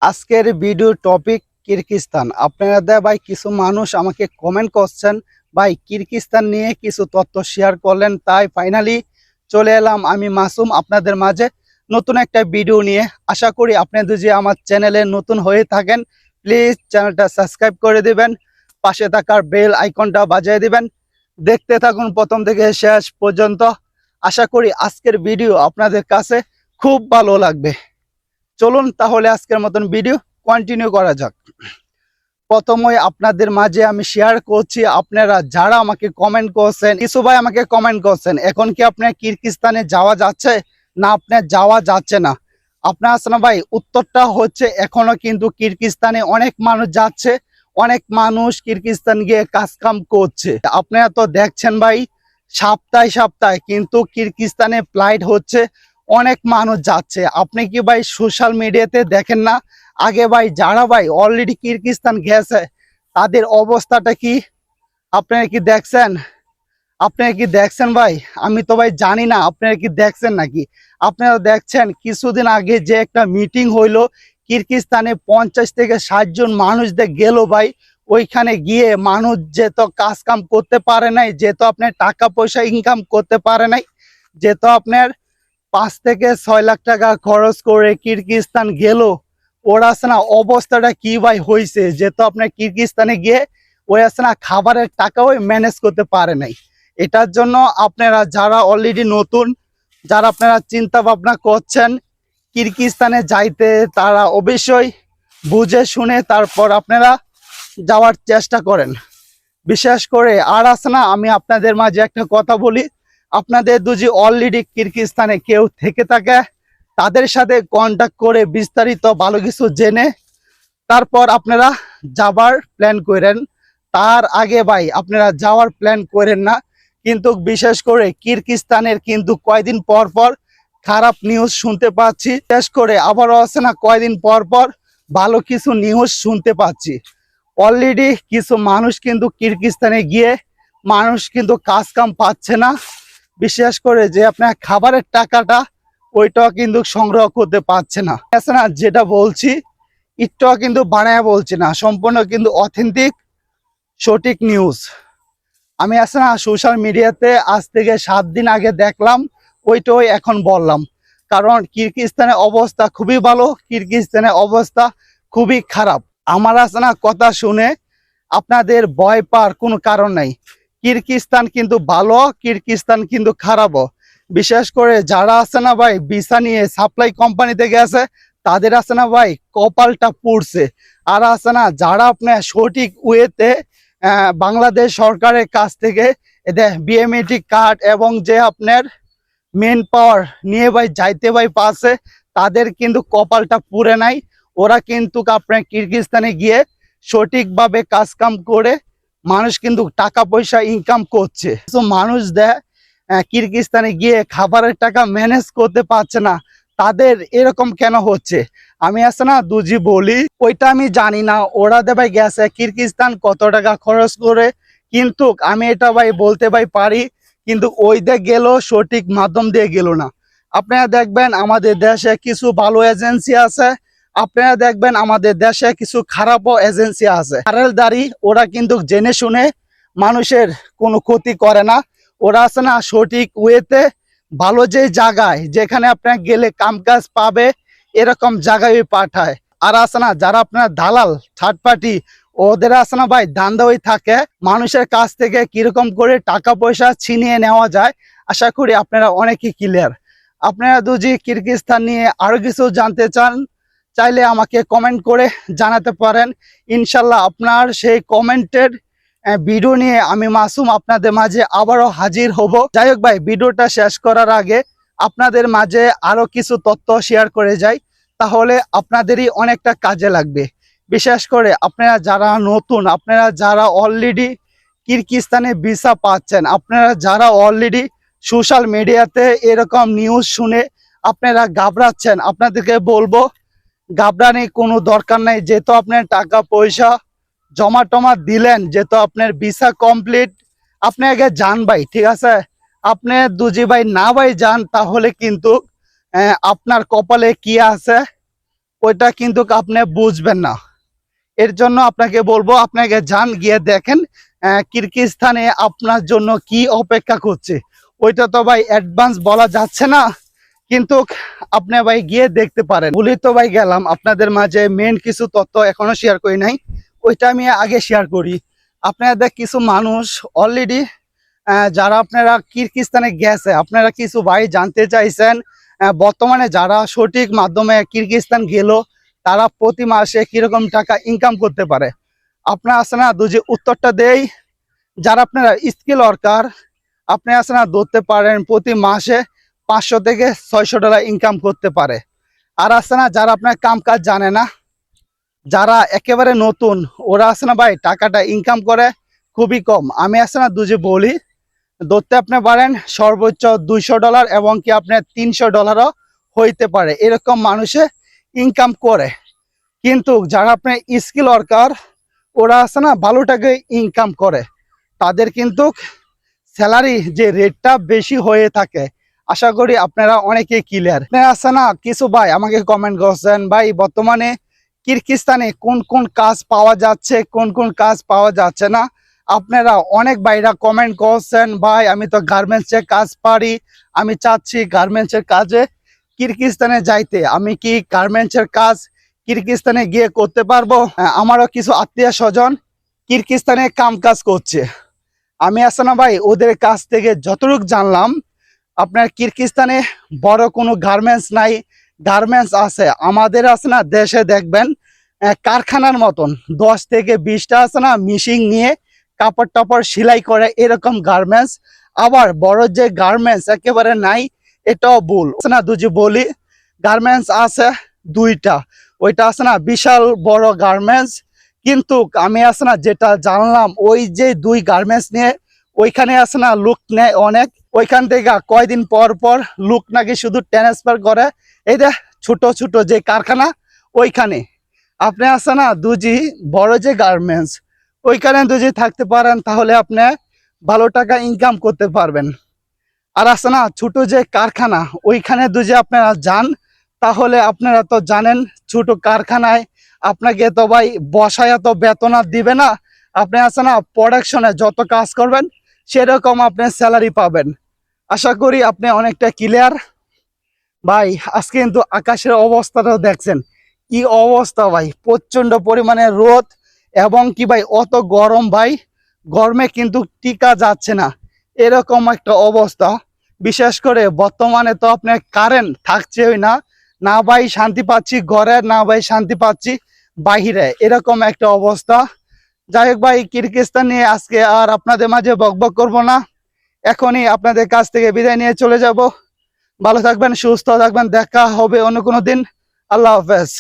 আজকের video topic Kyrgyzstan. আপনারা ভাই কিছু মানুষ আমাকে কমেন্ট করছেন ভাই কিরগিজস্তান নিয়ে কিছু তথ্য শেয়ার করলেন, তাই ফাইনালি চলে এলাম আমি মাসুম আপনাদের মাঝে নতুন একটা ভিডিও নিয়ে। আশা করি আপনারা যদি আমার চ্যানেলে নতুন হয়ে থাকেন প্লিজ চ্যানেলটা সাবস্ক্রাইব করে দিবেন, পাশে থাকার বেল আইকনটা বাজিয়ে দিবেন। দেখতে থাকুন প্রথম থেকে শেষ পর্যন্ত। আশা করি আজকের ভিডিও আপনাদের কাছে খুব ভালো লাগবে। চলুন তাহলে আজকের মতন ভিডিও কন্টিনিউ করা যাক। প্রথমে আপনাদের মাঝে আমি শেয়ার করছি, আপনারা যারা আমাকে কমেন্ট করছেন, কিছু ভাই আমাকে কমেন্ট করছেন এখন কি আপনার কিরগিজস্তানে যাওয়া যাচ্ছে না আপনার যাওয়া যাচ্ছে না। আপনার আসলে ভাই উত্তরটা হচ্ছে এখনো কিন্তু কিরগিজস্তানে অনেক মানুষ যাচ্ছে, অনেক মানুষ কিরগিজস্তান গিয়ে কাজ কাম করছে। আপনারা তো দেখছেন ভাই সপ্তাহে সপ্তাহে কিন্তু কিরগিজস্তানে ফ্লাইট হচ্ছে, অনেক মানুষ যাচ্ছে। আপনি কি ভাই সোশ্যাল মিডিয়াতে দেখেন না আগে ভাই যারা ভাই অলরেডি কিরগিজস্তান গেছে তাদের অবস্থাটা কি আপনারা কি দেখছেন? আপনারা কি দেখছেন ভাই? আমি তো ভাই জানি না আপনারা কি দেখছেন নাকি। আপনারা দেখছেন কিছুদিন আগে যে একটা মিটিং হইলো কিরগিজস্তানে 50 থেকে 60 জন মানুষদের গেল ভাই। ওইখানে গিয়ে মানুষ যে তো কাজ কাম করতে পারে নাই, যে তো আপনার টাকা পয়সা ইনকাম করতে পারে নাই, যে তো আপনার 5 থেকে 6 লাখ টাকা খরচ করে কিরগিজস্তান গেল, ওরা আছে না অবস্থাটা কি ভাই হয়েছে, যে তো আপনার কিরগিজস্তানে গিয়ে ওই আছে না খাবারের টাকাও ম্যানেজ করতে পারে নাই। এটার জন্য আপনারা যারা অলরেডি নতুন, যারা আপনারা চিন্তা ভাবনা করছেন কিরগিজস্তানে যাইতে, তারা অবশ্যই বুঝে শুনে তারপর আপনারা যাওয়ার চেষ্টা করেন। বিশেষ করে আর আছে না আমি আপনাদের মাঝে একটা কথা বলি, আপনাদের যদি অলরেডি কিরগিজস্তানে কেউ থেকে থাকে তাদের সাথে কন্ট্যাক্ট করে বিস্তারিত ভালো কিছু জেনে তারপর আপনারা যাবার প্ল্যান করেন। তার আগে ভাই আপনারা যাওয়ার প্ল্যান করেন না। কিন্তু বিশেষ করে কিরগিজস্তানের কিন্তু কয়দিন পর পর খারাপ নিউজ শুনতে পাচ্ছি, বিশেষ করে আবারও আছে না কয়দিন পর পর ভালো কিছু নিউজ শুনতে পাচ্ছি। অলরেডি কিছু মানুষ কিন্তু কিরগিজস্তানে গিয়ে মানুষ কিন্তু কাজ কাম পাচ্ছে না, বিশেষ করে যে আপনার খাবারের টাকাটা ওইটাও কিন্তু সংগ্রহ করতে পারছে না। আছে না যেটা বলছি একটাও কিন্তু বানায় বলছি না, সম্পূর্ণ কিন্তু অথেন্টিক সঠিক নিউজ। আমি আছে না সোশ্যাল মিডিয়াতে আজ থেকে 7 দিন আগে দেখলাম, ওইটাই এখন বললাম। কারণ কিরগিজস্তানের অবস্থা খুবই ভালো, কিরগিজস্তানের অবস্থা খুবই খারাপ। আমার আছে না কথা শুনে আপনাদের ভয় পাওয়ার কোনো কারণ নাই। কিরগিজস্তান কিন্তু ভালো, কিরগিজস্তান কিন্তু খারাপও। বিশেষ করে যারা আছে না ভাই ভিসা নিয়ে সাপ্লাই কোম্পানিতে গেছে তাদের আছে না ভাই কপালটা পুড়ছে। আর আছে না যারা আপনার সঠিক ওয়েতে বাংলাদেশ সরকারের কাছ থেকে এদের বিএমইটি কার্ড এবং যে আপনার মেন পাওয়ার নিয়ে ভাই যাইতে ভাই পাশে, তাদের কিন্তু কপালটা পুড়ে নাই। ওরা কিন্তু আপনার কিরগিজস্তানে গিয়ে সঠিকভাবে কাজ কাম করে মানুষ কিন্তু টাকা পয়সা ইনকাম করছে। তো মানুষ দেয় কিরগিজস্তানে গিয়ে খাবারের টাকা ম্যানেজ করতে পারছে না, তাদের এরকম কেন হচ্ছে? আমি আছে না দুজি বলি ওইটা আমি জানি না ওরা দেবাই গেছে কিরগিজস্তান কত টাকা খরচ করে, কিন্তু আমি এটা ভাই বলতে ভাই পারি কিন্তু ওই দিয়ে গেল সঠিক মাধ্যম দিয়ে গেল না। আপনারা দেখবেন আমাদের দেশে কিছু ভালো এজেন্সি আছে, আপনারা দেখবেন আমাদের দেশে কিছু খারাপও এজেন্সি আছে। দাঁড়ি ওরা কিন্তু জেনে শুনে মানুষের কোনো ক্ষতি করে না। ওরা আছে না সঠিক ওয়েতে ভালো যে জায়গায় যেখানে আপনার গেলে কামকাজ পাবে এরকম জায়গায় পাঠায়। আর আছে না যারা আপনার দালাল থার্ড পার্টি, ওদের আছে না ভাই ধান্দা হয়ে থাকে মানুষের কাছ থেকে কিরকম করে টাকা পয়সা ছিনিয়ে নেওয়া যায়। আশা করি আপনারা অনেকই ক্লিয়ার। আপনারা যদি কিরগিজস্তান নিয়ে আরো কিছু জানতে চান চাইলে আমাকে কমেন্ট করে জানাতে পারেন, ইনশাল্লাহ আপনার সেই কমেন্টের ভিডিও নিয়ে আমি মাসুম আপনাদের মাঝে আবারও হাজির হব। যাই হোক ভাই ভিডিওটা শেষ করার আগে আপনাদের মাঝে আরো কিছু তথ্য শেয়ার করে যাই, তাহলে আপনাদেরই অনেকটা কাজে লাগবে। বিশেষ করে আপনারা যারা নতুন, আপনারা যারা অলরেডি কিরগিজস্তানে ভিসা পাচ্ছেন, আপনারা যারা অলরেডি সোশ্যাল মিডিয়াতে এরকম নিউজ শুনে আপনারা ঘাবড়াচ্ছেন, আপনাদেরকে বলবো ঘাবড়ানি কোনো দরকার নাই। যেহেতু আপনার টাকা পয়সা জমা টমা দিলেন, যেহেতু আপনার ভিসা কমপ্লিট, আপনি আগে যান ভাই, ঠিক আছে? আপনি দুজি ভাই না ভাই যান তাহলে কিন্তু আপনার কপালে কি আছে ওইটা কিন্তু আপনি বুঝবেন না। এর জন্য আপনাকে বলবো, আপনাকে যান গিয়ে দেখেন কিরগিজস্তানে আপনার জন্য কি অপেক্ষা করছে। ওইটা তো ভাই অ্যাডভান্স বলা যাচ্ছে না, কিন্তু আপনি ভাই গিয়ে দেখতে পারেন। বলি তো ভাই গেলাম, আপনাদের মাঝে মেন কিছু তথ্য এখনো শেয়ার করি নাই, ওইটা আমি আগে শেয়ার করি। আপনাদের কিছু মানুষ অলরেডি যারা আপনারা কিরগিজস্তানে গেছে, আপনারা কিছু ভাই জানতে চাইছেন বর্তমানে যারা সঠিক মাধ্যমে কিরগিজস্তান গেল তারা প্রতি মাসে কিরকম টাকা ইনকাম করতে পারে। আপনার আছে না যে উত্তরটা দেই, যারা আপনারা স্কিল ওয়ার্কার, আপনি আছে না ধরতে পারেন প্রতি মাসে 500 থেকে 600 ডলার ইনকাম করতে পারে। আর আছে না যারা আপনার কাম কাজ জানে না, যারা একেবারে নতুন, ওরা আছে না ভাই টাকাটা ইনকাম করে খুবই কম। আমি আছে না দুজি বলি, ধরতে আপনি পারেন সর্বোচ্চ 200 ডলার এবং কি আপনার 300 ডলারও হইতে পারে, এরকম মানুষে ইনকাম করে। কিন্তু যারা আপনার স্কিল ওয়ার্কার, ওরা আছে না ভালো টাকায় ইনকাম করে, তাদের কিন্তু স্যালারি যে রেটটা বেশি হয়ে থাকে। আশা করি আপনারা অনেকেই ক্লিয়ার। আপনারা আছে না কিছু ভাই আমাকে কমেন্ট করছেন, ভাই বর্তমানে কিরগিজস্তানে কোন কোন কাজ পাওয়া যাচ্ছে, কোন কোন কাজ পাওয়া যাচ্ছে না। আপনারা অনেক ভাইরা কমেন্ট করছেন, ভাই আমি তো গার্মেন্টসের কাজ পারি, আমি চাচ্ছি গার্মেন্টসের কাজে কিরগিজস্তানে যাইতে, আমি কি গার্মেন্টসের কাজ কিরগিজস্তানে গিয়ে করতে পারবো? আমারও কিছু আত্মীয় স্বজন কিরগিজস্তানে কাম কাজ করছে। আমি আছে না ভাই ওদের কাছ থেকে যতটুকু জানলাম, আপনার কিরগিজস্তানে বড় কোনো গার্মেন্টস নাই। গার্মেন্টস আছে আমাদের আছে না দেশে দেখবেন কারখানার মতন 10 থেকে 20টা আছে না মেশিন নিয়ে কাপড় টাপড় সেলাই করে, এরকম গার্মেন্টস। আবার বড় যে গার্মেন্টস একেবারে নাই, এটাও ভুল আছে না। দুজি বলি, গার্মেন্টস আছে 2টা, ওইটা আছে না বিশাল বড় গার্মেন্টস। কিন্তু আমি আছে না যেটা জানলাম, ওই যে 2 গার্মেন্টস নিয়ে ওইখানে আছে না লোক নেয় অনেক, ওইখান থেকে কয়দিন পর পর লোক নাকি শুধু ট্রান্সফার করে এই যে ছোট ছোট যে কারখানা ওইখানে। আপনি আছে না দুজি বড় যে গার্মেন্টস ওইখানে দুজি থাকতে পারেন, তাহলে আপনি ভালো টাকা ইনকাম করতে পারবেন। আর আছে না ছোট যে কারখানা ওইখানে দুজি আপনারা যান, তাহলে আপনারা তো জানেন ছোট কারখানায় আপনাকে তো ভাই বসায় তো বেতন আর দিবে না। আপনি আছে না প্রোডাকশনে যত কাজ করবেন সেরকম আপনি স্যালারি পাবেন। আশা করি আপনি অনেকটা ক্লিয়ার। ভাই আজকে কিন্তু আকাশের অবস্থাটা দেখছেন কি অবস্থা ভাই, প্রচন্ড পরিমাণে রোদ এবং কি ভাই অত গরম ভাই, গরমে কিন্তু টিকা যাচ্ছে না, এরকম একটা অবস্থা। বিশেষ করে বর্তমানে তো আপনার কারেন্ট থাকছেই না, না ভাই শান্তি পাচ্ছি ঘরে, না ভাই শান্তি পাচ্ছি বাহিরে, এরকম একটা অবস্থা। যাই হোক ভাই, কিরগিজস্তান নিয়ে আজকে আর আপনাদের মাঝে বকবক করব না, এখনই আপনাদের কাছ থেকে বিদায় নিয়ে চলে যাব। ভালো থাকবেন, সুস্থ থাকবেন, দেখা হবে অন্য কোনো দিন। আল্লাহ হাফেজ।